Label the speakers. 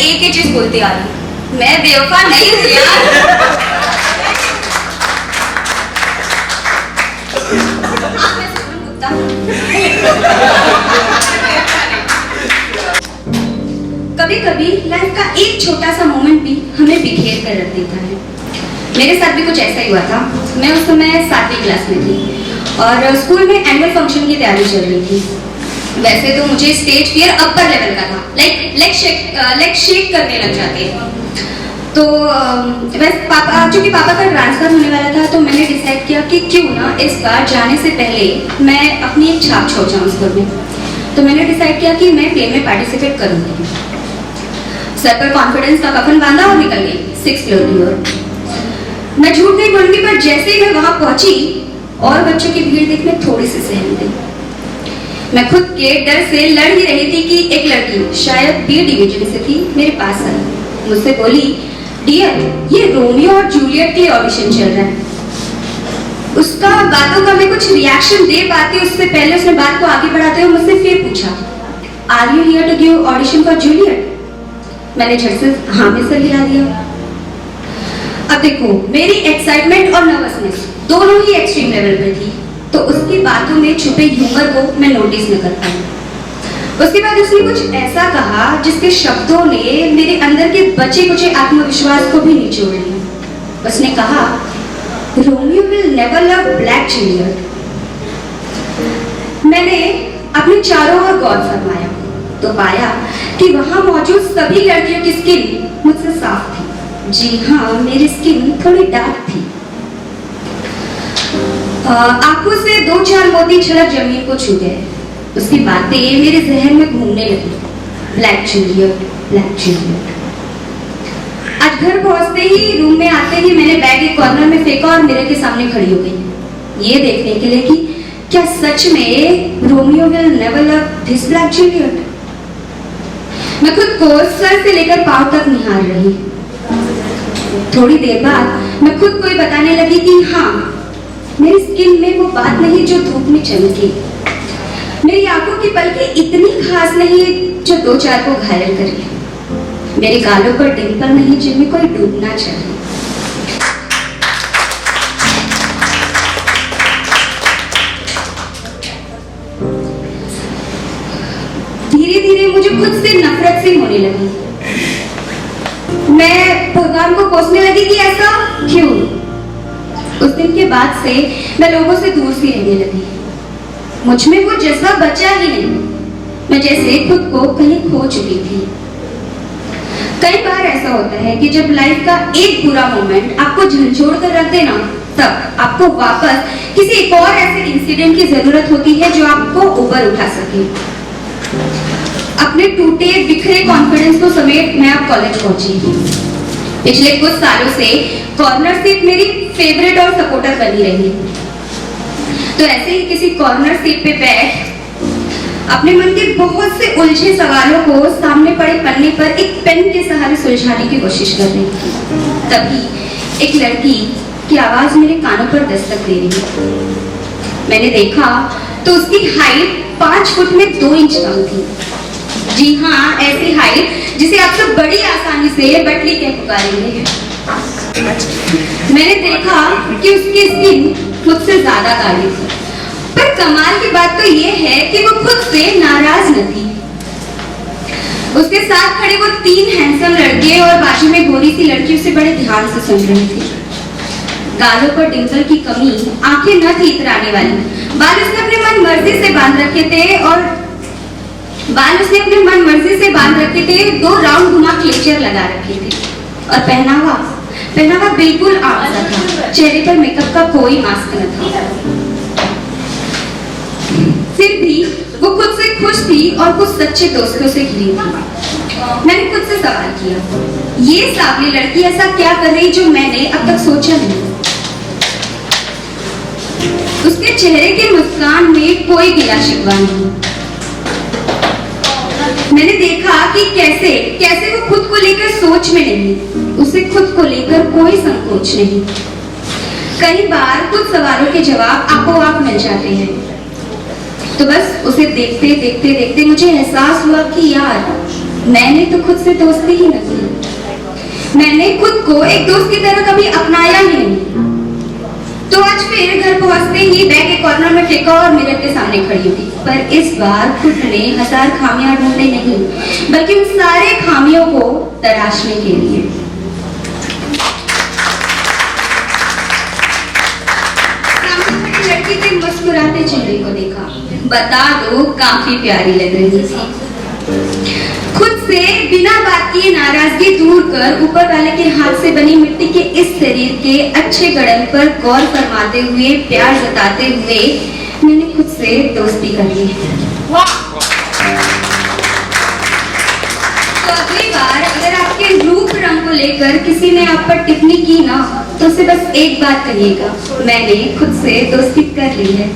Speaker 1: एक ही चीज बोलती आ रही, मैं बेवफा नहीं हूँ यार। कभी कभी लाइफ का एक छोटा सा मोमेंट भी हमें बिखेर कर रख देता है। मेरे साथ भी कुछ ऐसा ही हुआ था। मैं उस समय 7वीं क्लास में थी और स्कूल में एनुअल फंक्शन की तैयारी चल रही थी। वैसे तो मुझे स्टेज फियर अपर लेवल का था, लाइक शेक करने लग जाते हैं। तो चूंकि पापा का ट्रांसफर होने वाला था, तो मैंने डिसाइड किया कि क्यों ना इस बार जाने से पहले मैं अपनी एक छाप छोड़ जाऊँ स्कूल में। तो मैंने डिसाइड किया कि मैं प्ले में पार्टिसिपेट करूंगी। सर पर कॉन्फिडेंस का कफन बांधा और निकल गई 6th फ्लोर की ओर। मैं झूठ नहीं बोलूंगी, पर जैसे ही मैं वहां पहुंची और बच्चों की भीड़ देख मैं थोड़ी सी सहम गई। मैं खुद के डर से लड़ ही रही थी कि एक लड़की, शायद B डिवीजन से थी, मेरे पास आई। मुझसे बोली, डियर, ये रोमियो और जूलियट के ऑडिशन चल रहा है। उसका बातों का मैं कुछ रिएक्शन दे पाती उससे पहले उसने बात को आगे बढ़ाते हुए मुझसे फिर पूछा, are you here to give audition for Juliet? मैंने झट से हाँ में सर हिला दिया। अब देखो, मेरी एक्साइटमेंट और नर्वसनेस दोनों ही एक्सट्रीम लेवल पे थी, तो उसकी बातों में छुपे ह्यूमर को मैं नोटिस न कर पाई। उसके बाद उसने कुछ ऐसा कहा जिसके शब्दों ने मेरे अंदर के बचे कुचे आत्मविश्वास को भी निचोड़ लिया। उसने कहा, Romeo will never love black Juliet. मैंने अपने चारों ओर गौर फरमाया तो पाया कि वहां मौजूद सभी लड़कियों की स्किन मुझसे साफ थी। जी हाँ, मेरी स्किन थोड़ी डार्क थी। आंखों से 2-4 मोती छलक जमीन को छू गए। उसकी बातें मेरे जहन में घूमने लगी, ब्लैक जूलियट, ब्लैक जूलियट। आज घर पहुंचते ही, रूम में आते ही मैंने बैग एक कॉर्नर में फेंका और मिरर के सामने खड़ी हो गई, ये देखने के लिए कि क्या सच में Romeo will never love this black Juliet. मैं खुद को सर से लेकर पांव तक निहार रही। थोड़ी देर बाद मैं खुद को ही बताने लगी कि हाँ, मेरी स्किन में वो बात नहीं जो धूप में चमकी, मेरी आंखों की पलकें इतनी खास नहीं जो 2-4 को घायल करे, मेरे गालों पर डिंपल नहीं जिनमें कोई डूबना चाहिए। धीरे धीरे मुझे खुद से नफरत सी होने लगी। मैं भगवान को कोसने लगी कि ऐसा क्यों। उस दिन के बाद से मैं लोगों से दूर सी रहने लगी। मुझ में वो जज्बा बचा ही नहीं। मैं जैसे खुद को कहीं खो चुकी थी। कई बार ऐसा होता है कि जब लाइफ का एक बुरा मोमेंट आपको झंझोड़ कर रख देना, तब आपको वापस किसी एक और ऐसे इंसिडेंट की जरूरत होती है जो आपको ऊपर उठा सके। अपने टूटे बिखरे कॉन्फिडेंस को समेट मैं अब कॉलेज पहुंची। पिछले कुछ सालों से कॉर्नर सीट मेरी फेवरेट और सपोर्टर बनी रही। तो ऐसे ही किसी कॉर्नर सीट पे बैठ अपने मन के बहुत से उलझे सवालों को सामने पड़े पन्ने पर एक पेन के सहारे सुलझाने की कोशिश कर रही थी। तभी एक लड़की की आवाज मेरे कानों पर दस्तक दे रही। मैंने देखा तो उसकी हाइट 5 फुट में 2 इंच कम थी। जी हाँ, ऐसी हाइट जिसे आप सब बड़ी आसानी से बटली कह पुकारेंगे। मैंने देखा कि उसकी स्किन मुझसे ज्यादा काली थी, पर कमाल की बात तो ये है कि वो खुद से नाराज न थी। उसके साथ खड़े वो 3 हैंडसम लड़के और बाजू में गोरी सी लड़की उसे बड़े ध्यान से सुन रही थी। गालों पर डिंपल की कमी, आंखें न थी इतराने वाली, बाल उसने अपने मन मर्जी से बांध रखे थे 2 राउंड घुमा क्लेचर लगा रखे थे और पहनावा बिल्कुल आम सा था। चेहरे पर मेकअप का कोई मास्क न था। फिर भी वो खुद से खुश थी और कुछ सच्चे दोस्तों से घिरी थी। मैंने खुद से सवाल किया, ये सावली लड़की ऐसा क्या कर रही जो मैंने अब तक सोचा नहीं। उसके चेहरे की मुस्कान में कोई गिला शिकवा नहीं। मैंने देखा कि कैसे वो खुद को लेकर सोच में नहीं, उसे खुद को लेकर कोई संकोच नहीं। कई बार कुछ सवालों के जवाब आपको आप मिल जाते हैं। तो बस उसे देखते देखते मुझे एहसास हुआ कि यार, मैंने तो खुद से दोस्ती ही न की। मैंने खुद को एक दोस्त की तरह कभी अपनाया ही नहीं। तो आज फिर घर पहुंचते ही बैग एक कॉर्नर में फेंका और मिरर के सामने खड़ी हुई। पर इस बार खुद ने 1000 खामियां ढूंढने नहीं, बल्कि उन सारे खामियों को तराशने के लिए। सामने खड़ी लड़की के मुस्कुराते चेहरे को देखा। बता दो, काफी प्यारी लग रही थी। खुद से बिना बात किए नाराजगी दूर कर ऊपर वाले के हाथ से बनी मिट्टी के इस शरीर के अच्छे गड़न पर गौर फरमाते हुए, प्यार जताते हुए मैंने खुद से दोस्ती कर ली। तो अगली बार अगर आपके रूप रंग को लेकर किसी ने आप पर टिप्पणी की ना, तो उसे बस एक बात कहिएगा, मैंने खुद से दोस्ती कर ली है।